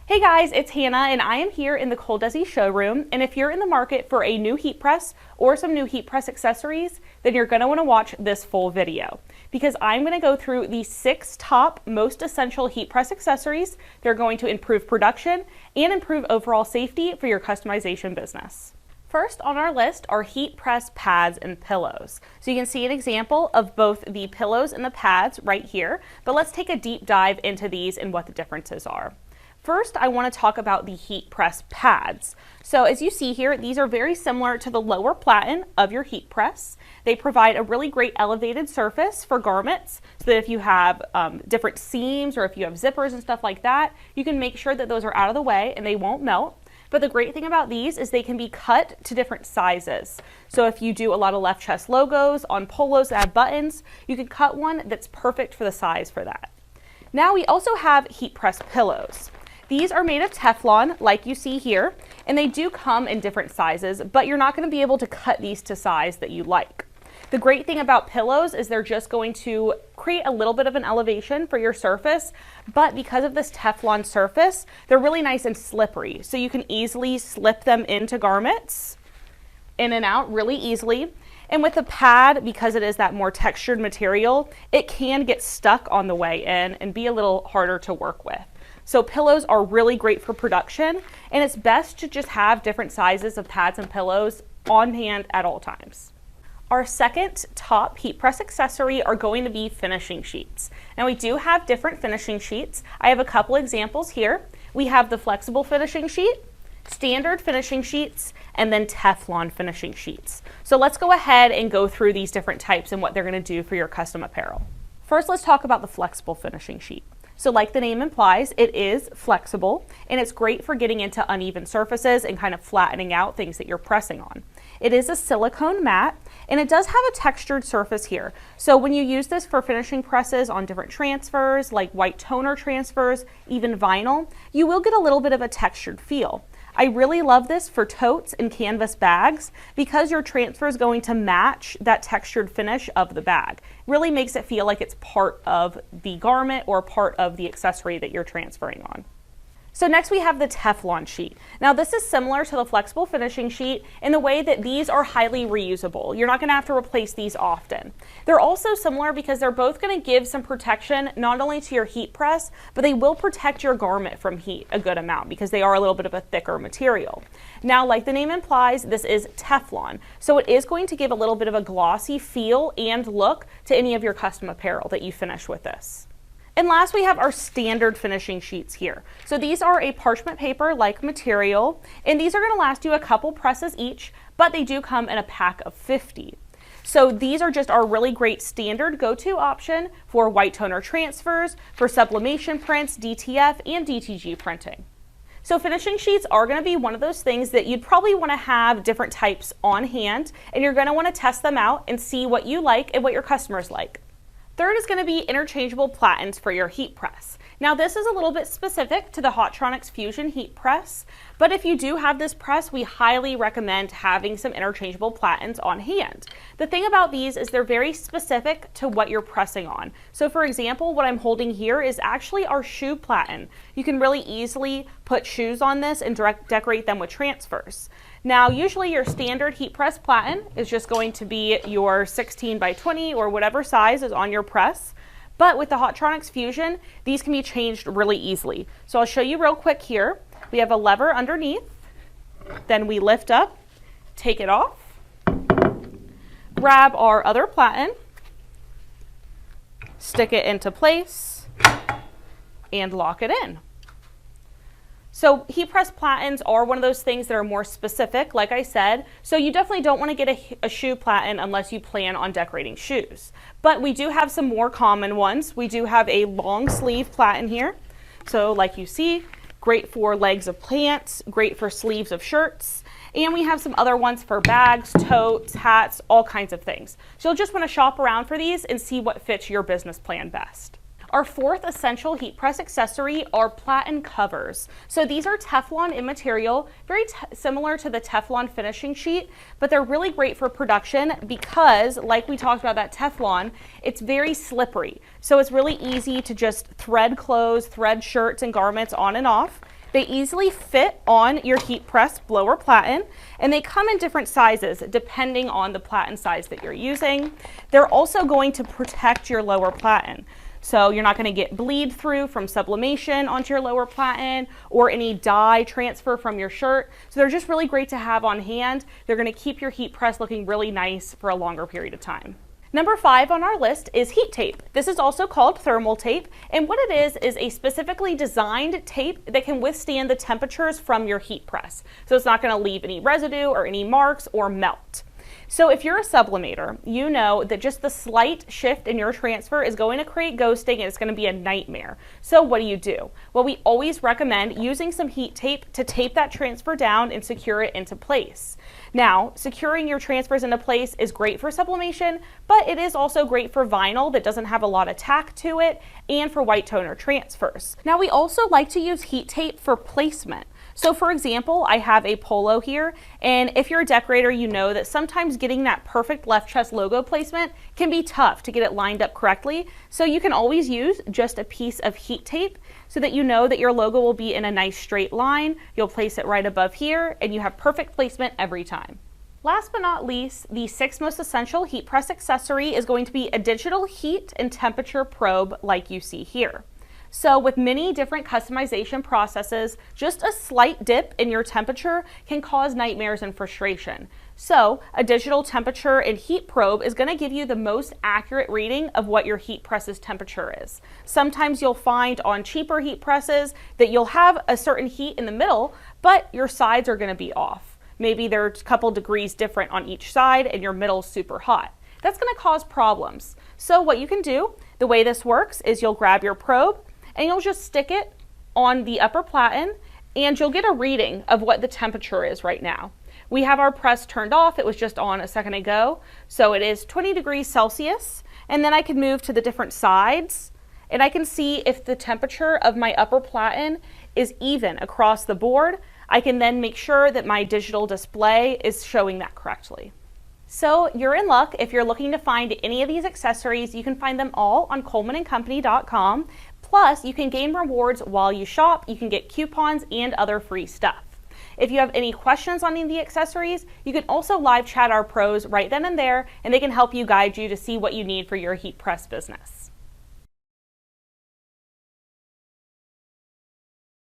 Hey guys, it's Hannah and I am here in the ColDesi showroom, and if you're in the market for a new heat press or some new heat press accessories, then you're going to want to watch this full video because I'm going to go through the 6 top most essential heat press accessories. They're going to improve production and improve overall safety for your customization business. First on our list are heat press pads and pillows. So you can see an example of both the pillows and the pads right here, but let's take a deep dive into these and what the differences are. First, I want to talk about the heat press pads. So as you see here, these are very similar to the lower platen of your heat press. They provide a really great elevated surface for garments so that if you have different seams or if you have zippers and stuff like that, you can make sure that those are out of the way and they won't melt. But the great thing about these is they can be cut to different sizes. So if you do a lot of left chest logos on polos that have buttons, you can cut one that's perfect for the size for that. Now we also have heat press pillows. These are made of Teflon, like you see here, and they do come in different sizes, but you're not going to be able to cut these to size that you like. The great thing about pillows is they're just going to create a little bit of an elevation for your surface, but because of this Teflon surface, they're really nice and slippery, so you can easily slip them into garments, in and out really easily. And with the pad, because it is that more textured material, it can get stuck on the way in and be a little harder to work with. So pillows are really great for production, and it's best to just have different sizes of pads and pillows on hand at all times. Our second top heat press accessory are going to be finishing sheets. Now we do have different finishing sheets. I have a couple examples here. We have the flexible finishing sheet, standard finishing sheets, and then Teflon finishing sheets. So let's go ahead and go through these different types and what they're going to do for your custom apparel. First, let's talk about the flexible finishing sheet. So like the name implies, it is flexible and it's great for getting into uneven surfaces and kind of flattening out things that you're pressing on. It is a silicone mat and it does have a textured surface here. So when you use this for finishing presses on different transfers, like white toner transfers, even vinyl, you will get a little bit of a textured feel. I really love this for totes and canvas bags because your transfer is going to match that textured finish of the bag. Really makes it feel like it's part of the garment or part of the accessory that you're transferring on. So next we have the Teflon sheet. Now this is similar to the flexible finishing sheet in the way that these are highly reusable. You're not going to have to replace these often. They're also similar because they're both going to give some protection not only to your heat press, but they will protect your garment from heat a good amount because they are a little bit of a thicker material. Now, like the name implies, this is Teflon, so it is going to give a little bit of a glossy feel and look to any of your custom apparel that you finish with this. And last, we have our standard finishing sheets here. So these are a parchment paper-like material, and these are going to last you a couple presses each, but they do come in a pack of 50. So these are just our really great standard go-to option for white toner transfers, for sublimation prints, DTF, and DTG printing. So finishing sheets are going to be one of those things that you'd probably want to have different types on hand, and you're going to want to test them out and see what you like and what your customers like. Third is going to be interchangeable platens for your heat press. Now this is a little bit specific to the Hotronix Fusion heat press, but if you do have this press, we highly recommend having some interchangeable platens on hand. The thing about these is they're very specific to what you're pressing on. So for example, what I'm holding here is actually our shoe platen. You can really easily put shoes on this and decorate them with transfers. Now, usually your standard heat press platen is just going to be your 16 by 20 or whatever size is on your press. But with the Hotronix Fusion, these can be changed really easily. So I'll show you real quick here. We have a lever underneath, then we lift up, take it off, grab our other platen, stick it into place, and lock it in. So heat press platens are one of those things that are more specific, like I said, so you definitely don't want to get a shoe platen unless you plan on decorating shoes. But we do have some more common ones. We do have a long sleeve platen here. So like you see, great for legs of pants, great for sleeves of shirts. And we have some other ones for bags, totes, hats, all kinds of things. So you'll just want to shop around for these and see what fits your business plan best. Our fourth essential heat press accessory are Platen Covers. So these are Teflon in material, very similar to the Teflon finishing sheet, but they're really great for production because, like we talked about that Teflon, it's very slippery. So it's really easy to just thread clothes, thread shirts and garments on and off. They easily fit on your heat press blower platen, and they come in different sizes depending on the platen size that you're using. They're also going to protect your lower platen. So you're not going to get bleed through from sublimation onto your lower platen or any dye transfer from your shirt. So they're just really great to have on hand. They're going to keep your heat press looking really nice for a longer period of time. Number 5 on our list is heat tape. This is also called thermal tape, and what it is a specifically designed tape that can withstand the temperatures from your heat press. So it's not going to leave any residue or any marks or melt. So if you're a sublimator, you know that just the slight shift in your transfer is going to create ghosting, and it's going to be a nightmare. So what do? Well, we always recommend using some heat tape to tape that transfer down and secure it into place. Now, securing your transfers into place is great for sublimation, but it is also great for vinyl that doesn't have a lot of tack to it and for white toner transfers. Now, we also like to use heat tape for placement. So for example, I have a polo here, and if you're a decorator, you know that sometimes getting that perfect left chest logo placement can be tough to get it lined up correctly. So you can always use just a piece of heat tape so that you know that your logo will be in a nice straight line. You'll place it right above here, and you have perfect placement every time. Last but not least, the 6th most essential heat press accessory is going to be a digital heat and temperature probe like you see here. So with many different customization processes, just a slight dip in your temperature can cause nightmares and frustration. So a digital temperature and heat probe is going to give you the most accurate reading of what your heat press's temperature is. Sometimes you'll find on cheaper heat presses that you'll have a certain heat in the middle, but your sides are going to be off. Maybe they're a couple degrees different on each side and your middle's super hot. That's going to cause problems. So what you can do, the way this works is you'll grab your probe, and you'll just stick it on the upper platen, and you'll get a reading of what the temperature is right now. We have our press turned off. It was just on a second ago. So it is 20 degrees Celsius. And then I can move to the different sides, and I can see if the temperature of my upper platen is even across the board. I can then make sure that my digital display is showing that correctly. So you're in luck if you're looking to find any of these accessories. You can find them all on ColemanandCompany.com. Plus, you can gain rewards while you shop. You can get coupons and other free stuff. If you have any questions on any of the accessories, you can also live chat our pros right then and there, and they can help you guide you to see what you need for your heat press business.